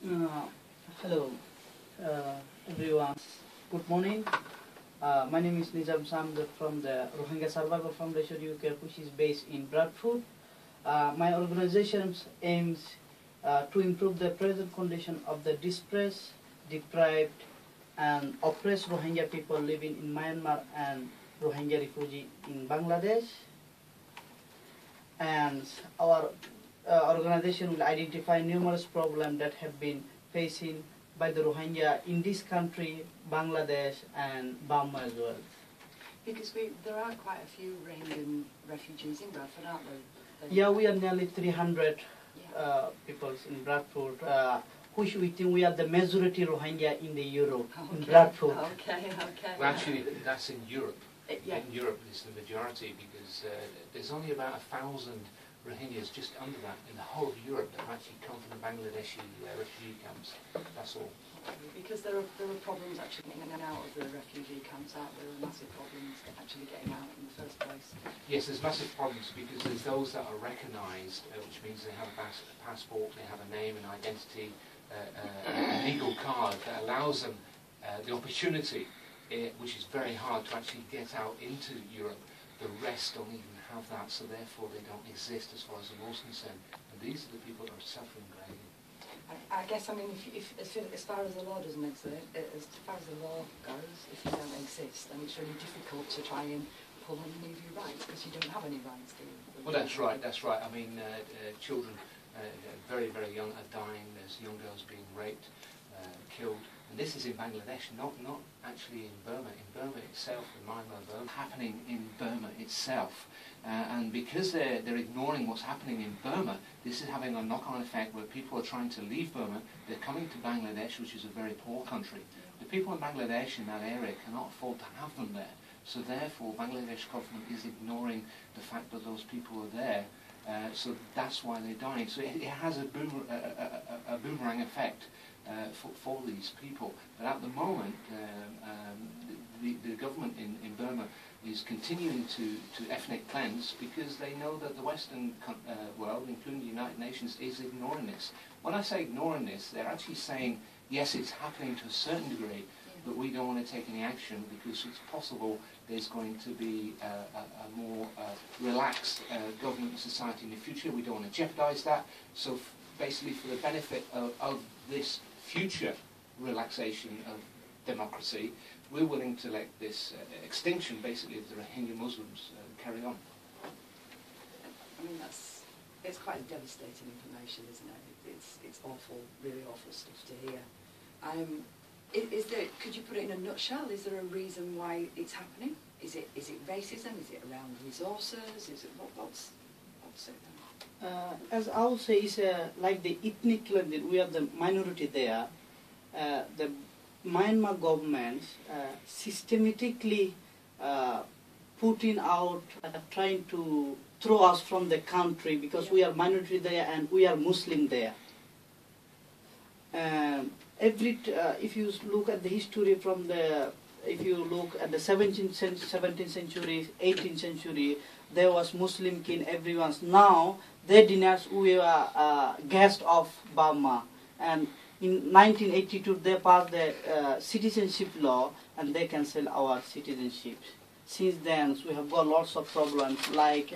Hello, everyone. Good morning. My name is Nijam from the Rohingya Survival Foundation UK, which is based in Bradford. My organization aims to improve the present condition of the displaced, deprived, and oppressed Rohingya people living in Myanmar and Rohingya refugees in Bangladesh. And our organization will identify numerous problems that have been facing by the Rohingya in this country, Bangladesh and Burma as well. Because there are quite a few Rohingya refugees in Bradford, aren't there? Yeah, we are nearly 300 people in Bradford, which we think we are the majority Rohingya in the Europe, in Bradford. Okay. Well, actually, that's in Europe. Yeah. In Europe, it's the majority because there's only about 1,000 Rohingyas, just under that, in the whole of Europe that have actually come from the Bangladeshi refugee camps. That's all. Because there are problems actually getting in and out of the refugee camps, aren't there? There are massive problems actually getting out in the first place. Yes, there's massive problems because there's those that are recognised, which means they have a passport, they have a name, an identity, a legal card that allows them the opportunity, which is very hard to actually get out into Europe. The rest don't even have that, so therefore they don't exist as far as the law's concerned. And these are the people that are suffering greatly. I guess, I mean, if as far as the law doesn't exist, as far as the law goes, if you don't exist, then it's really difficult to try and pull on any of your rights, because you don't have any rights, do you? Well, that's right, that's right. I mean, children, very, very young, are dying. There's young girls being raped, killed. And this is in Bangladesh, not actually in Burma. In Burma itself, in Myanmar, Burma, happening in Burma itself. And because they're ignoring what's happening in Burma, this is having a knock-on effect where people are trying to leave Burma. They're coming to Bangladesh, which is a very poor country. The people in Bangladesh in that area cannot afford to have them there. So therefore, Bangladesh government is ignoring the fact that those people are there. So that's why they're dying. So it has a boomerang effect for these people. But at the moment, the government in Burma is continuing to ethnic cleanse because they know that the Western world, including the United Nations, is ignoring this. When I say ignoring this, they're actually saying, yes, it's happening to a certain degree, but we don't want to take any action because it's possible there's going to be a more relaxed government and society in the future. We don't want to jeopardize that. So basically, for the benefit of this future relaxation of democracy, we're willing to let this extinction, basically, of the Rohingya Muslims carry on. I mean, it's quite devastating information, isn't it? It's awful, really awful stuff to hear. Could you put it in a nutshell? Is there a reason why it's happening? Is it racism? Is it around resources? Is it what's it then? As I would say, it's like the ethnic cleansing. We are the minority there. The Myanmar government systematically putting out, trying to throw us from the country because we are minority there and we are Muslim there. If you look at the history from if you look at the 17th century, 18th century, there was Muslim king, everyone's. Now they deny we are guest of Burma, and in 1982 they passed the citizenship law and they cancelled our citizenship. Since then we have got lots of problems like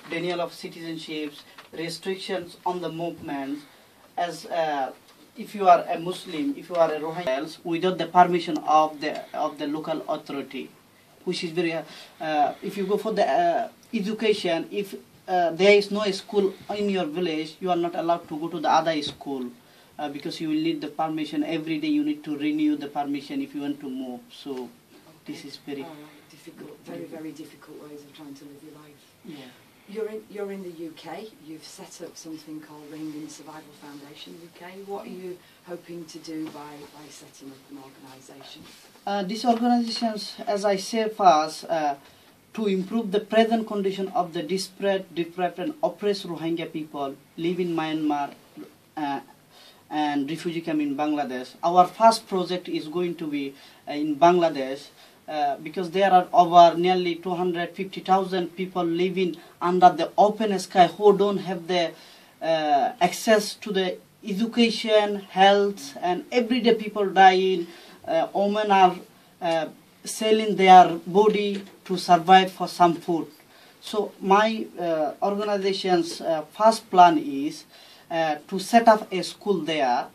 denial of citizenships, restrictions on the movement. As if you are a Muslim, if you are a Rohingya, without the permission of the local authority, which is very. If you go for the education, if there is no school in your village, you are not allowed to go to the other school because you will need the permission every day. You need to renew the permission if you want to move. So this is very difficult, very difficult ways of trying to live your life. Yeah. You're in the UK. You've set up something called Rohingya Survival Foundation UK. What are you hoping to do by setting up an organisation? This organisation, as I say first, to improve the present condition of the disparate, deprived and oppressed Rohingya people live in Myanmar and refugee camp in Bangladesh. Our first project is going to be in Bangladesh. Because there are over nearly 250,000 people living under the open sky who don't have the access to the education, health, and everyday people dying. Women are selling their body to survive for some food. So my organization's first plan is to set up a school there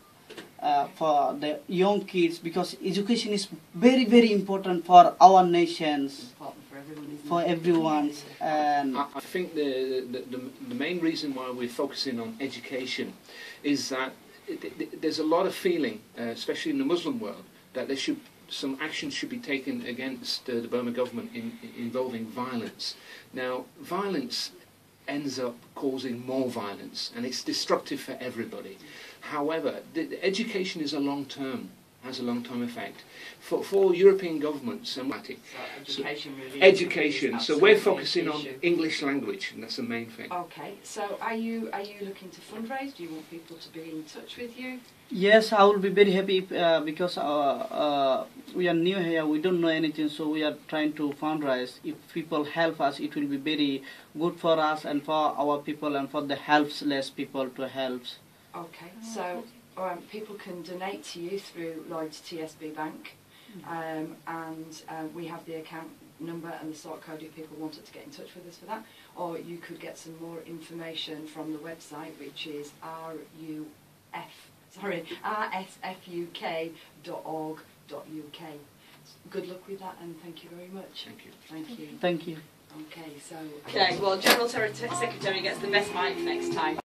for the young kids, because education is very, very important for our nations, for everyone. And I think the main reason why we're focusing on education is that there's a lot of feeling, especially in the Muslim world, that some action should be taken against the Burma government involving violence. Now, violence ends up causing more violence, and it's destructive for everybody. However, the education is has a long-term effect. For European governments, and education. So we're focusing on English language, and that's the main thing. Okay. So are you looking to fundraise? Do you want people to be in touch with you? yes, I will be very happy because we are new here, we don't know anything, so we are trying to fundraise. If people help us, it will be very good for us and for our people and for the helpless people to help. Okay, so people can donate to you through Lloyd's TSB Bank, and we have the account number and the sort code if people wanted to get in touch with us for that. Or you could get some more information from the website, which is rsfuk.org.uk. Good luck with that, and thank you very much. Thank you. Thank you. Thank you. Okay, so... Okay, well, General Secretary gets the best mic next time.